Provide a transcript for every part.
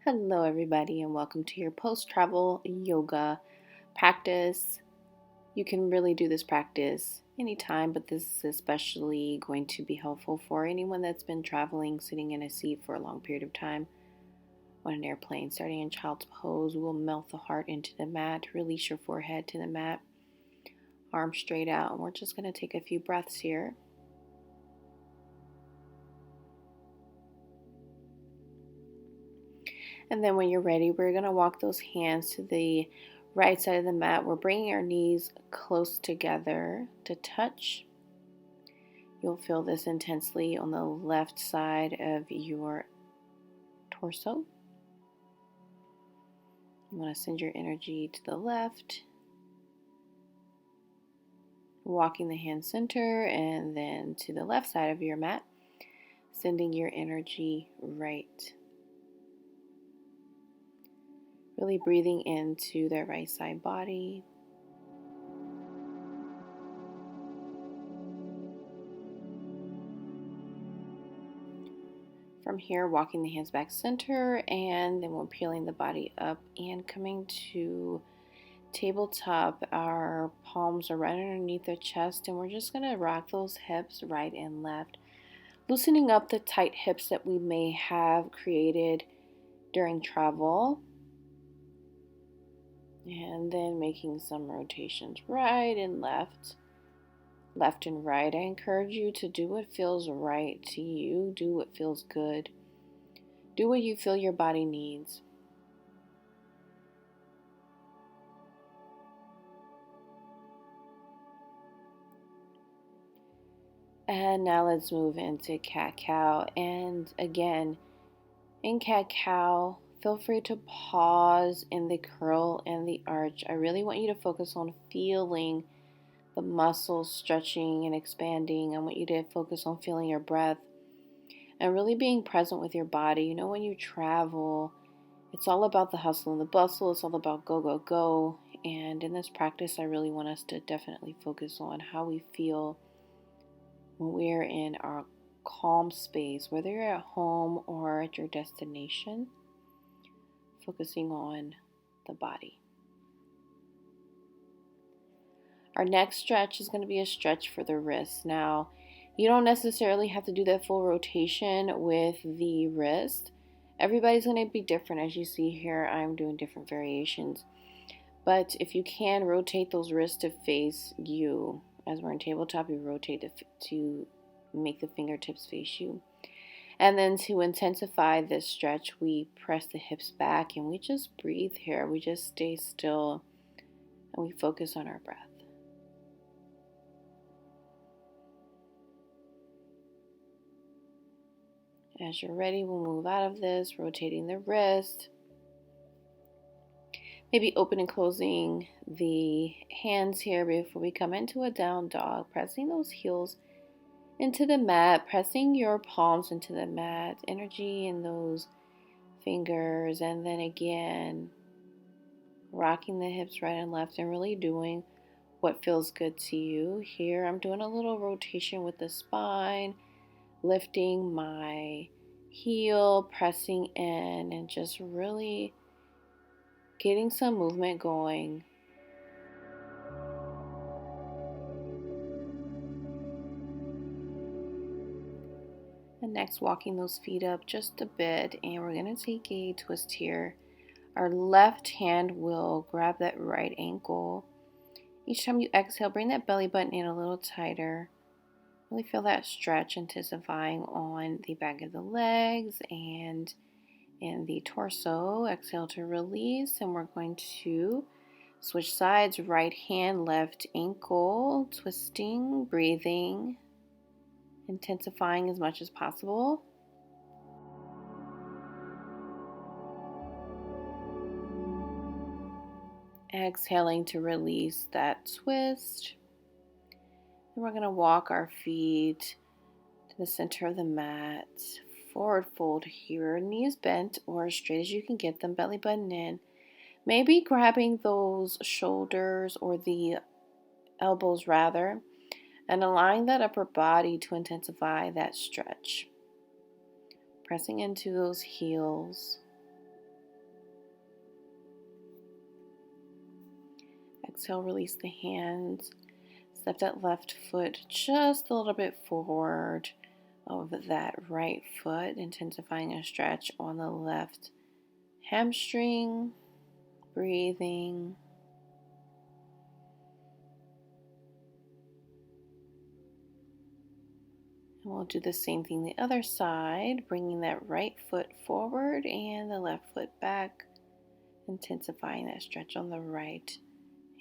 Hello, everybody, and welcome to your post travel yoga practice. You can really do this practice anytime, but this is especially going to be helpful for anyone that's been traveling, sitting in a seat for a long period of time on an airplane. Starting in child's pose, we'll melt the heart into the mat, release your forehead to the mat, arms straight out, and we're just going to take a few breaths here. And then when you're ready, we're going to walk those hands to the right side of the mat. We're bringing our knees close together to touch. You'll feel this intensely on the left side of your torso. You want to send your energy to the left, walking the hand center, and then to the left side of your mat, sending your energy right. Really breathing into the right side body. From here, walking the hands back center, and then we're peeling the body up and coming to tabletop. Our palms are right underneath the chest, and we're just going to rock those hips right and left, loosening up the tight hips that we may have created during travel. And then making some rotations right and left and right. I encourage you to do what feels right to you. Do what feels good. Do what you feel your body needs. And now let's move into cat-cow. And again, in cat-cow, feel free to pause in the curl and the arch. I really want you to focus on feeling the muscles stretching and expanding. I want you to focus on feeling your breath and really being present with your body. You know, when you travel, it's all about the hustle and the bustle. It's all about go, go, go. And in this practice, I really want us to definitely focus on how we feel when we're in our calm space, whether you're at home or at your destination, focusing on the body. Our next stretch is going to be a stretch for the wrists. Now, you don't necessarily have to do that full rotation with the wrist. Everybody's going to be different. As you see here, I'm doing different variations. But if you can, rotate those wrists to face you. As we're in tabletop, you rotate to make the fingertips face you. And then to intensify this stretch, we press the hips back and we just breathe here. We just stay still and we focus on our breath. As you're ready, we'll move out of this, rotating the wrist. Maybe open and closing the hands here before we come into a down dog, pressing those heels into the mat, pressing your palms into the mat, energy in those fingers, and then again, rocking the hips right and left and really doing what feels good to you. Here, I'm doing a little rotation with the spine, lifting my heel, pressing in, and just really getting some movement going. And next, walking those feet up just a bit, and we're going to take a twist here. Our left hand will grab that right ankle. Each time you exhale, bring that belly button in a little tighter. Really feel that stretch intensifying on the back of the legs and in the torso. Exhale to release, and we're going to switch sides. Right hand, left ankle, twisting, breathing, intensifying as much as possible. Exhaling to release that twist. And we're going to walk our feet to the center of the mat. Forward fold here, knees bent or as straight as you can get them, belly button in. Maybe grabbing those shoulders or the elbows rather, and allowing that upper body to intensify that stretch. Pressing into those heels. Exhale, release the hands. Step that left foot just a little bit forward of that right foot, intensifying a stretch on the left hamstring. Breathing. And we'll do the same thing the other side, bringing that right foot forward and the left foot back, intensifying that stretch on the right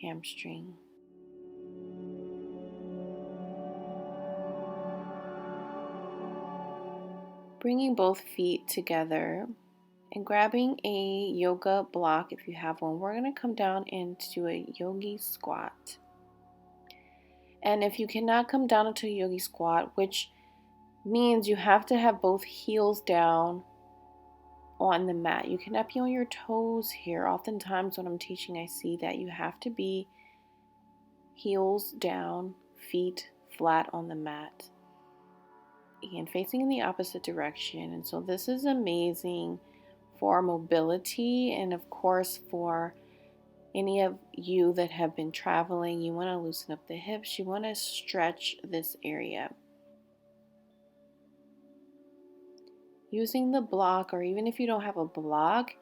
hamstring. Bringing both feet together and grabbing a yoga block if you have one. We're going to come down into a Yogi Squat. And if you cannot come down into a Yogi Squat, which means you have to have both heels down on the mat. You cannot be on your toes here. Oftentimes when I'm teaching, I see that you have to be heels down, feet flat on the mat, and facing in the opposite direction. And so this is amazing for mobility, and of course for any of you that have been traveling, you want to loosen up the hips, you want to stretch this area. Using the block, or even if you don't have a block,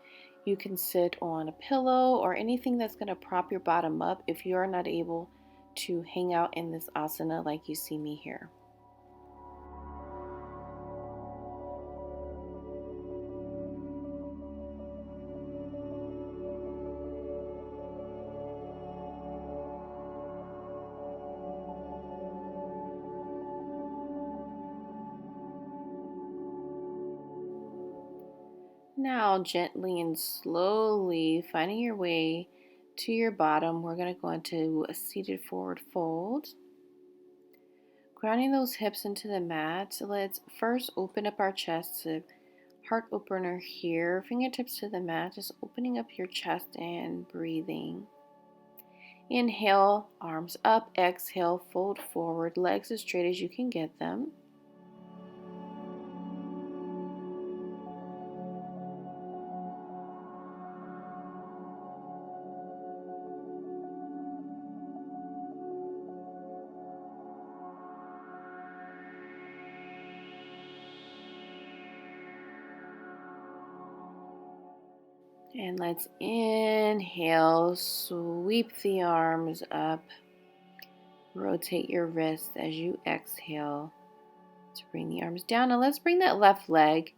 you can sit on a pillow or anything that's going to prop your bottom up if you're not able to hang out in this asana like you see me here. Now, gently and slowly finding your way to your bottom, we're going to go into a seated forward fold. Grounding those hips into the mat, let's first open up our chest. A heart opener here, fingertips to the mat, just opening up your chest and breathing. Inhale, arms up, exhale, fold forward, legs as straight as you can get them. And let's inhale, sweep the arms up, rotate your wrists as you exhale to bring the arms down. Now let's bring that left leg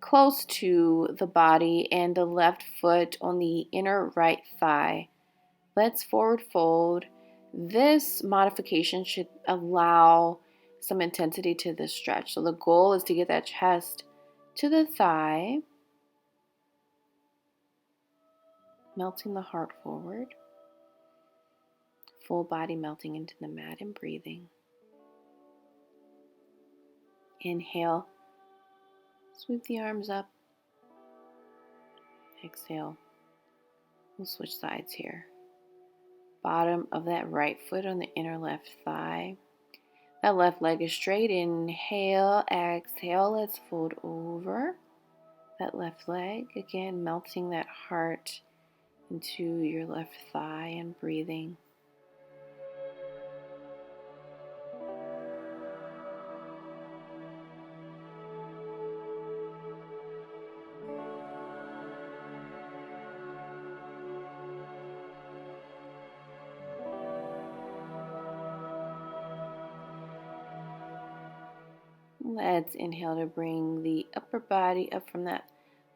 close to the body and the left foot on the inner right thigh. Let's forward fold. This modification should allow some intensity to the stretch. So the goal is to get that chest to the thigh, melting the heart forward, full body melting into the mat and breathing. Inhale, sweep the arms up. Exhale, we'll switch sides here. Bottom of that right foot on the inner left thigh. That left leg is straight. Inhale, exhale, let's fold over that left leg. Again, melting that heart into your left thigh and breathing. Let's inhale to bring the upper body up from that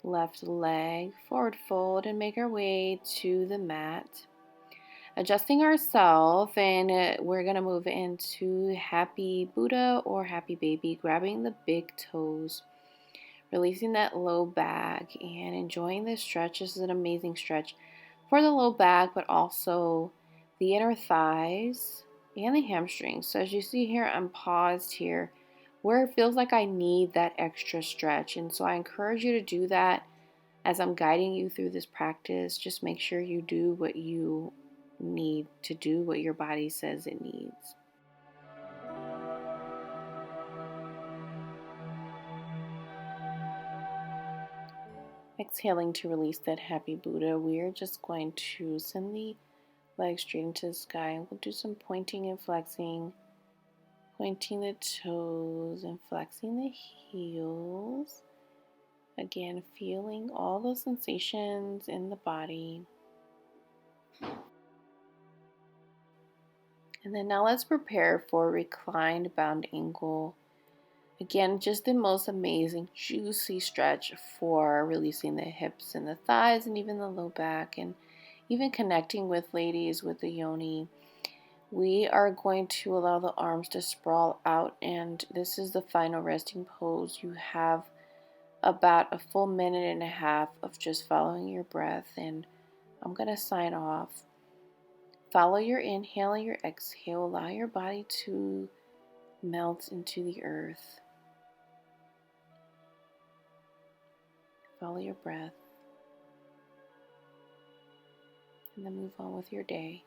left leg, forward fold, and make our way to the mat. Adjusting ourselves, and we're going to move into Happy Buddha or Happy Baby, grabbing the big toes, releasing that low back, and enjoying this stretch. This is an amazing stretch for the low back, but also the inner thighs and the hamstrings. So as you see here, I'm paused here where it feels like I need that extra stretch. And so I encourage you to do that as I'm guiding you through this practice. Just make sure you do what you need to do, what your body says it needs. Exhaling to release that Happy Buddha, we are just going to send the legs straight into the sky. And we'll do some pointing and flexing. Pointing the toes and flexing the heels. Again, feeling all those sensations in the body. And then now let's prepare for reclined bound ankle. Again, just the most amazing, juicy stretch for releasing the hips and the thighs and even the low back, and even connecting with ladies with the yoni. We are going to allow the arms to sprawl out, and this is the final resting pose. You have about a full minute and a half of just following your breath, and I'm going to sign off. Follow your inhale and your exhale. Allow your body to melt into the earth. Follow your breath, and then move on with your day.